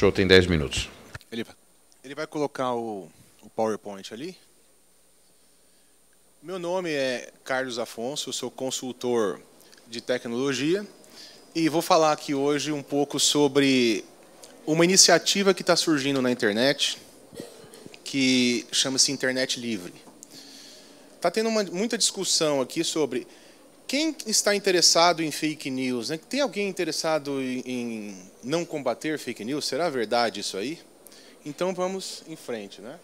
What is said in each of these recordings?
senhor tem 10 minutos. Ele vai colocar o PowerPoint ali. Meu nome é Carlos Afonso, eu sou consultor de tecnologia e vou falar aqui hoje um pouco sobre uma iniciativa que está surgindo na internet, que chama-se Internet Livre. Está tendo muita discussão aqui sobre quem está interessado em fake news, né? Tem alguém interessado em não combater fake news? Será verdade isso aí? Então vamos em frente, né?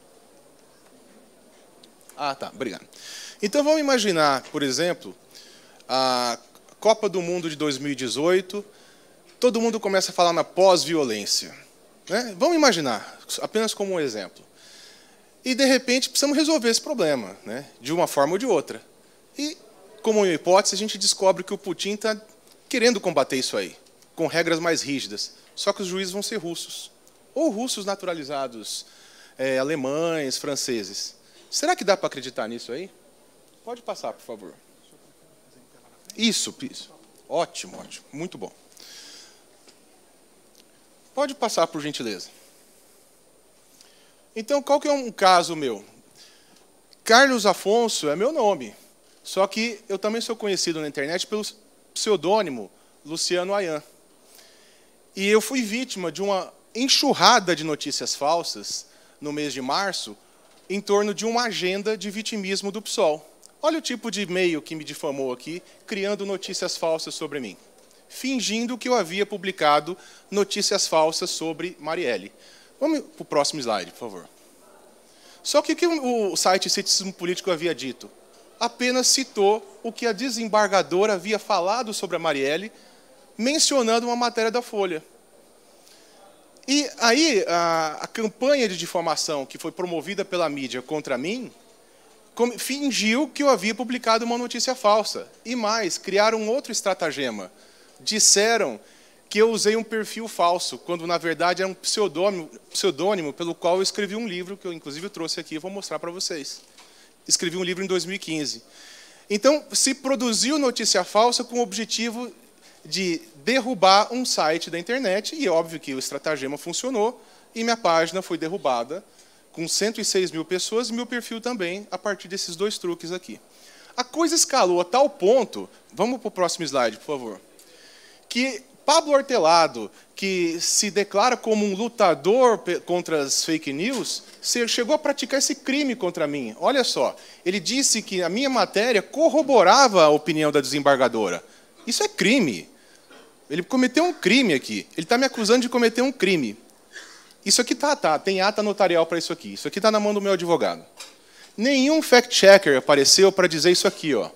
Ah, tá, obrigado. Então vamos imaginar, por exemplo, a Copa do Mundo de 2018, todo mundo começa a falar na pós-violência, né? Vamos imaginar, apenas como um exemplo. E, de repente, precisamos resolver esse problema, né? De uma forma ou de outra. E, como uma hipótese, a gente descobre que o Putin está querendo combater isso aí, com regras mais rígidas. Só que os juízes vão ser russos. Ou russos naturalizados, alemães, franceses. Será que dá para acreditar nisso aí? Pode passar, por favor. Isso. Ótimo, ótimo. Muito bom. Pode passar, por gentileza. Então, qual que é um caso meu? Carlos Afonso é meu nome. Só que eu também sou conhecido na internet pelo pseudônimo Luciano Ayan. E eu fui vítima de uma enxurrada de notícias falsas no mês de março em torno de uma agenda de vitimismo do PSOL. Olha o tipo de e-mail que me difamou aqui, criando notícias falsas sobre mim, fingindo que eu havia publicado notícias falsas sobre Marielle. Vamos para o próximo slide, por favor. Só que o que o site Ceticismo Político havia dito? Apenas citou o que a desembargadora havia falado sobre a Marielle, mencionando uma matéria da Folha. E aí, a campanha de difamação que foi promovida pela mídia contra mim, fingiu que eu havia publicado uma notícia falsa. E mais, criaram um outro estratagema. Disseram que eu usei um perfil falso, quando, na verdade, era um pseudônimo pelo qual eu escrevi um livro, que eu, inclusive, trouxe aqui e vou mostrar para vocês. Escrevi um livro em 2015. Então, se produziu notícia falsa com o objetivo de derrubar um site da internet, e é óbvio que o estratagema funcionou, e minha página foi derrubada, com 106 mil pessoas, e meu perfil também, a partir desses dois truques aqui. A coisa escalou a tal ponto, vamos para o próximo slide, por favor, que Pablo Hortelado, que se declara como um lutador contra as fake news, chegou a praticar esse crime contra mim. Olha só, ele disse que a minha matéria corroborava a opinião da desembargadora. Isso é crime. Ele cometeu um crime aqui. Ele está me acusando de cometer um crime. Isso aqui tem ata notarial para isso aqui. Isso aqui está na mão do meu advogado. Nenhum fact-checker apareceu para dizer isso aqui, ó.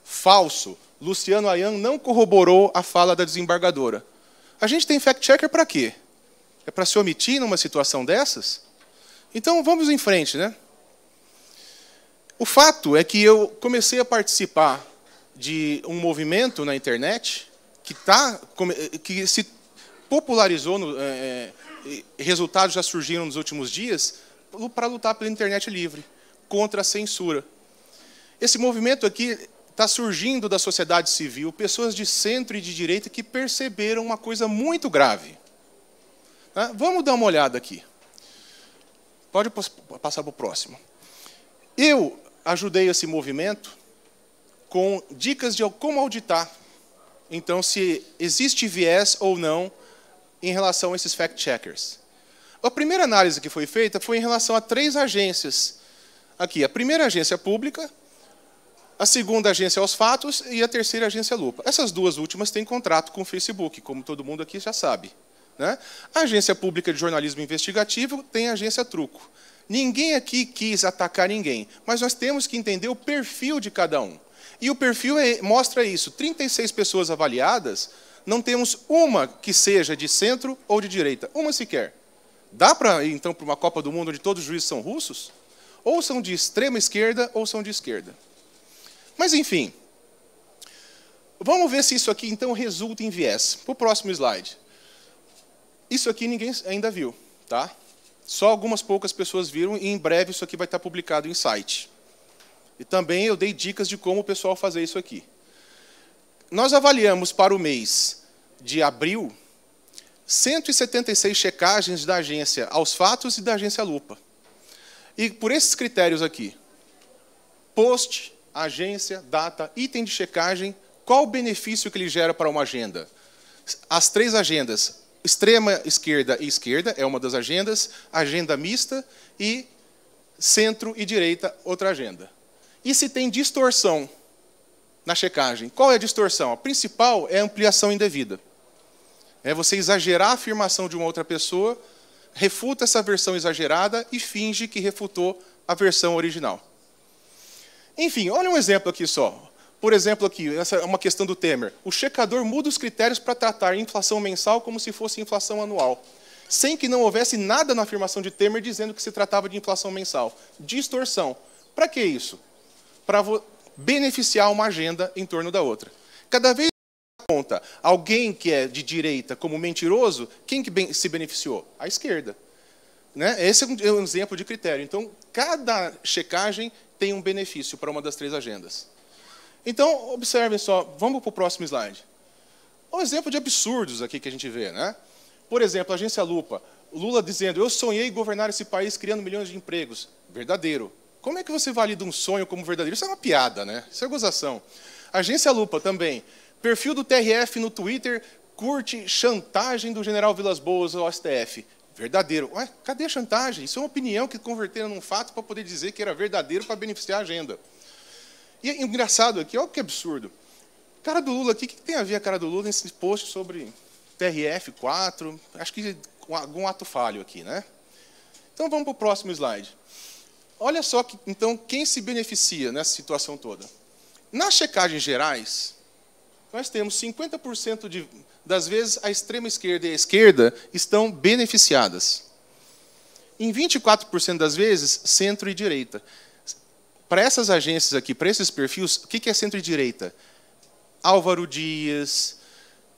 Falso. Luciano Ayan não corroborou a fala da desembargadora. A gente tem fact-checker para quê? É para se omitir numa situação dessas? Então, vamos em frente, né? O fato é que eu comecei a participar de um movimento na internet que se popularizou, resultados já surgiram nos últimos dias, para lutar pela internet livre, contra a censura. Esse movimento aqui está surgindo da sociedade civil, pessoas de centro e de direita que perceberam uma coisa muito grave. Vamos dar uma olhada aqui. Pode passar para o próximo. Eu ajudei esse movimento com dicas de como auditar. Então, se existe viés ou não em relação a esses fact-checkers. A primeira análise que foi feita foi em relação a 3 agências. Aqui, a primeira agência pública, a segunda agência aos fatos e a terceira agência Lupa. Essas duas últimas têm contrato com o Facebook, como todo mundo aqui já sabe, né? A agência pública de jornalismo investigativo tem a agência Truco. Ninguém aqui quis atacar ninguém, mas nós temos que entender o perfil de cada um. E o perfil mostra isso. 36 pessoas avaliadas, não temos uma que seja de centro ou de direita. Uma sequer. Dá para ir, então, para uma Copa do Mundo onde todos os juízes são russos? Ou são de extrema esquerda ou são de esquerda. Mas, enfim, vamos ver se isso aqui, então, resulta em viés. Para o próximo slide. Isso aqui ninguém ainda viu, tá? Só algumas poucas pessoas viram e, em breve, isso aqui vai estar publicado em site. E também eu dei dicas de como o pessoal fazer isso aqui. Nós avaliamos para o mês de abril 176 checagens da agência aos fatos e da agência Lupa. E por esses critérios aqui, post, agência, data, item de checagem, qual o benefício que ele gera para uma agenda? As 3 agendas, extrema esquerda e esquerda, é uma das agendas, agenda mista e centro e direita, outra agenda. E se tem distorção na checagem? Qual é a distorção? A principal é a ampliação indevida. É você exagerar a afirmação de uma outra pessoa, refuta essa versão exagerada e finge que refutou a versão original. Enfim, olha um exemplo aqui só. Por exemplo, aqui, essa é uma questão do Temer. O checador muda os critérios para tratar inflação mensal como se fosse inflação anual, sem que não houvesse nada na afirmação de Temer dizendo que se tratava de inflação mensal. Distorção. Para que isso? Para beneficiar uma agenda em torno da outra. Cada vez que conta alguém que é de direita como mentiroso, quem que se beneficiou? A esquerda. Né? Esse é um exemplo de critério. Então, cada checagem tem um benefício para uma das 3 agendas. Então, observem só, vamos para o próximo slide. Um exemplo de absurdos aqui que a gente vê. Né? Por exemplo, a agência Lupa. Lula dizendo, eu sonhei governar esse país criando milhões de empregos. Verdadeiro. Como é que você valida um sonho como verdadeiro? Isso é uma piada, né? Isso é gozação. Agência Lupa também. Perfil do TRF no Twitter curte chantagem do general Vilas Boas ao STF. Verdadeiro. Ué, cadê a chantagem? Isso é uma opinião que converteram num fato para poder dizer que era verdadeiro para beneficiar a agenda. E é engraçado aqui, olha que absurdo. Cara do Lula aqui, o que tem a ver a cara do Lula nesse post sobre TRF4? Acho que algum ato falho aqui, né? Então vamos para o próximo slide. Olha só, então, quem se beneficia nessa situação toda. Nas checagens gerais, nós temos 50% das vezes a extrema esquerda e a esquerda estão beneficiadas. Em 24% das vezes, centro e direita. Para essas agências aqui, para esses perfis, o que é centro e direita? Álvaro Dias,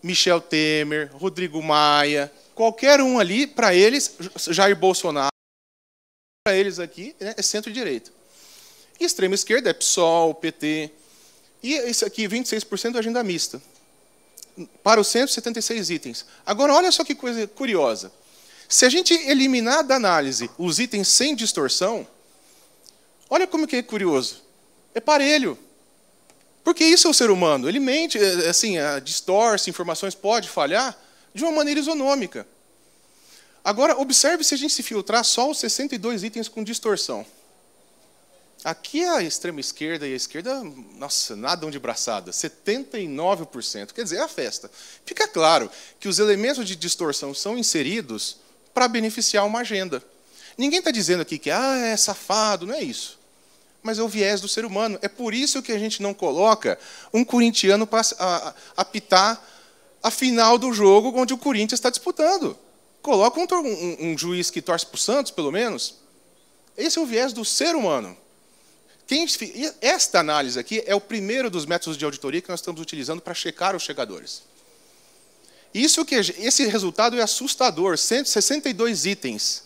Michel Temer, Rodrigo Maia, qualquer um ali, para eles, Jair Bolsonaro, para eles aqui, é centro e direita. E extrema esquerda é PSOL, PT. E isso aqui, 26% é agenda mista. Para os 176 itens. Agora, olha só que coisa curiosa. Se a gente eliminar da análise os itens sem distorção, olha como que é curioso. É parelho. Porque isso é o ser humano. Ele mente, assim, distorce informações, pode falhar de uma maneira isonômica. Agora, observe se a gente se filtrar só os 62 itens com distorção. Aqui a extrema esquerda e a esquerda, nossa, nadam de braçada, 79%. Quer dizer, é a festa. Fica claro que os elementos de distorção são inseridos para beneficiar uma agenda. Ninguém está dizendo aqui que é safado, não é isso. Mas é o viés do ser humano. É por isso que a gente não coloca um corintiano para apitar a final do jogo onde o Corinthians está disputando. Coloca um juiz que torce para o Santos, pelo menos. Esse é o viés do ser humano. Esta análise aqui é o primeiro dos métodos de auditoria que nós estamos utilizando para checar os chegadores. Esse resultado é assustador, 162 itens.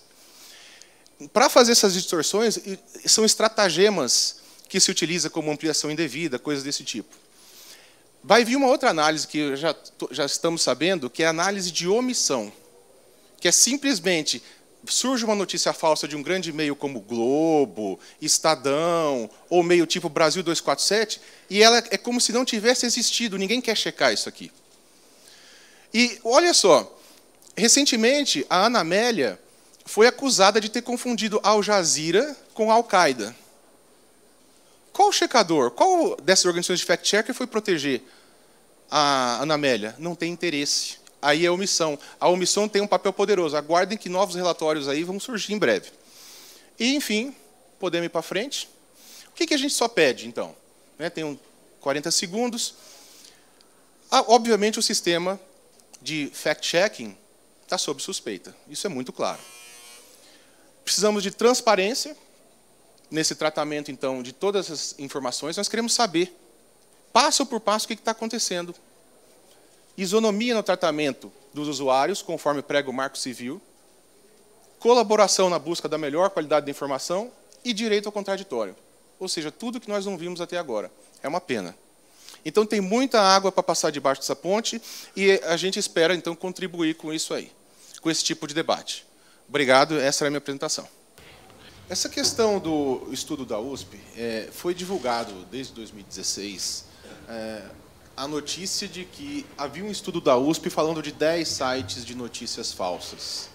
Para fazer essas distorções, são estratagemas que se utiliza como ampliação indevida, coisas desse tipo. Vai vir uma outra análise que já estamos sabendo, que é a análise de omissão, que é simplesmente surge uma notícia falsa de um grande meio como Globo, Estadão, ou meio tipo Brasil 247, e ela é como se não tivesse existido, ninguém quer checar isso aqui. E olha só, recentemente a Ana Amélia foi acusada de ter confundido Al Jazeera com Al-Qaeda. Qual checador, qual dessas organizações de fact-checker foi proteger a Ana Amélia? Não tem interesse. Aí é omissão. A omissão tem um papel poderoso. Aguardem que novos relatórios aí vão surgir em breve. E, enfim, podemos ir para frente. O que a gente só pede, então? Tem 40 segundos. Obviamente, o sistema de fact-checking está sob suspeita. Isso é muito claro. Precisamos de transparência nesse tratamento, então, de todas as informações. Nós queremos saber, passo por passo, o que está acontecendo. Isonomia no tratamento dos usuários, conforme prega o Marco Civil, colaboração na busca da melhor qualidade da informação e direito ao contraditório. Ou seja, tudo que nós não vimos até agora. É uma pena. Então, tem muita água para passar debaixo dessa ponte e a gente espera, então, contribuir com isso aí, com esse tipo de debate. Obrigado, essa era a minha apresentação. Essa questão do estudo da USP foi divulgado desde 2016 a notícia de que havia um estudo da USP falando de 10 sites de notícias falsas.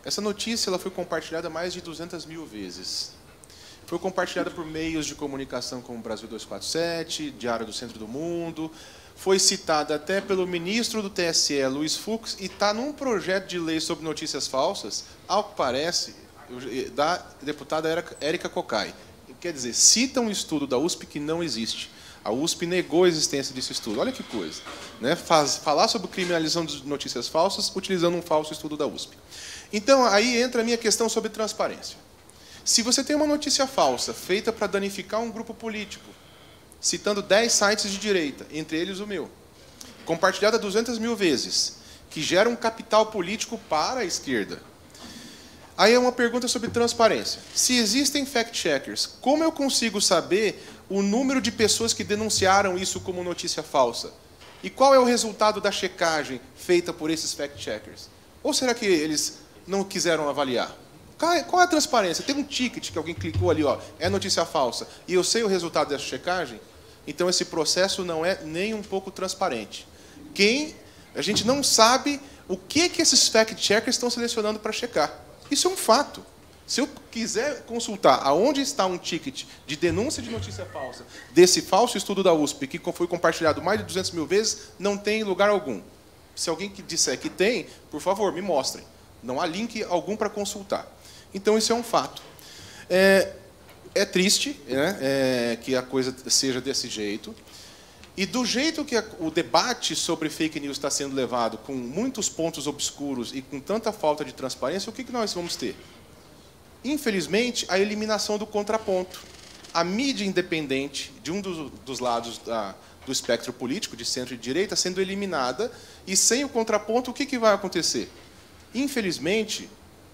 Essa notícia ela foi compartilhada mais de 200 mil vezes. Foi compartilhada por meios de comunicação como Brasil 247, Diário do Centro do Mundo, foi citada até pelo ministro do TSE, Luiz Fux, e está num projeto de lei sobre notícias falsas, ao que parece, da deputada Érica Cocai. Quer dizer, cita um estudo da USP que não existe. A USP negou a existência desse estudo. Olha que coisa. Né? Falar sobre criminalização de notícias falsas utilizando um falso estudo da USP. Então, aí entra a minha questão sobre transparência. Se você tem uma notícia falsa feita para danificar um grupo político, citando 10 sites de direita, entre eles o meu, compartilhada 200 mil vezes, que gera um capital político para a esquerda, aí é uma pergunta sobre transparência. Se existem fact-checkers, como eu consigo saber o número de pessoas que denunciaram isso como notícia falsa? E qual é o resultado da checagem feita por esses fact-checkers? Ou será que eles não quiseram avaliar? Qual é a transparência? Tem um ticket que alguém clicou ali, ó, é notícia falsa, e eu sei o resultado dessa checagem? Então, esse processo não é nem um pouco transparente. A gente não sabe o que esses fact-checkers estão selecionando para checar. Isso é um fato. Se eu quiser consultar aonde está um ticket de denúncia de notícia falsa, desse falso estudo da USP, que foi compartilhado mais de 200 mil vezes, não tem lugar algum. Se alguém disser que tem, por favor, me mostrem. Não há link algum para consultar. Então, isso é um fato. É triste, né, que a coisa seja desse jeito. E do jeito que o debate sobre fake news está sendo levado, com muitos pontos obscuros e com tanta falta de transparência, o que nós vamos ter? Infelizmente, a eliminação do contraponto. A mídia independente, de um dos lados do espectro político, de centro e de direita, sendo eliminada, e sem o contraponto, o que vai acontecer? Infelizmente,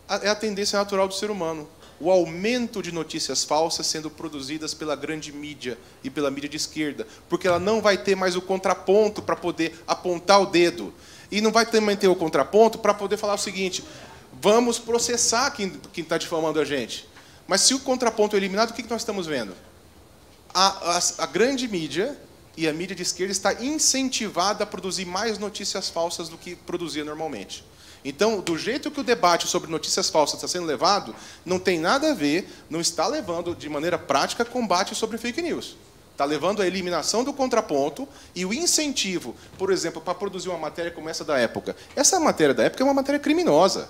é a tendência natural do ser humano. O aumento de notícias falsas sendo produzidas pela grande mídia e pela mídia de esquerda, porque ela não vai ter mais o contraponto para poder apontar o dedo. E não vai também ter o contraponto para poder falar o seguinte: vamos processar quem está difamando a gente. Mas se o contraponto é eliminado, o que nós estamos vendo? A grande mídia e a mídia de esquerda está incentivada a produzir mais notícias falsas do que produzia normalmente. Então, do jeito que o debate sobre notícias falsas está sendo levado, não tem nada a ver, não está levando de maneira prática combate sobre fake news. Está levando a eliminação do contraponto e o incentivo, por exemplo, para produzir uma matéria como essa da época. Essa matéria da época é uma matéria criminosa.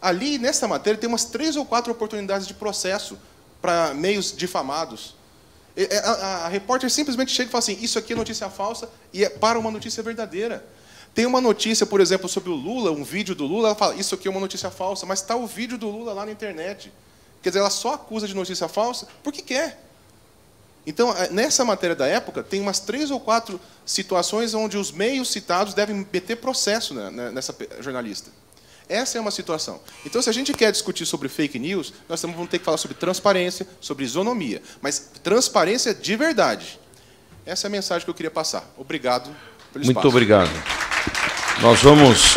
Ali, nessa matéria, tem umas 3 ou 4 oportunidades de processo para meios difamados. A repórter simplesmente chega e fala assim: isso aqui é notícia falsa, e é para uma notícia verdadeira. Tem uma notícia, por exemplo, sobre o Lula, um vídeo do Lula, ela fala: isso aqui é uma notícia falsa, mas está o vídeo do Lula lá na internet. Quer dizer, ela só acusa de notícia falsa porque quer. Então, nessa matéria da época, tem umas 3 ou 4 situações onde os meios citados devem meter processo nessa jornalista. Essa é uma situação. Então, se a gente quer discutir sobre fake news, nós vamos ter que falar sobre transparência, sobre isonomia. Mas transparência de verdade. Essa é a mensagem que eu queria passar. Obrigado pelo espaço. Muito obrigado. Nós vamos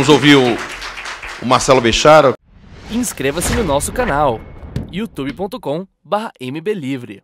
ouvir o Marcelo Bechara. Inscreva-se no nosso canal, youtube.com/mblivre.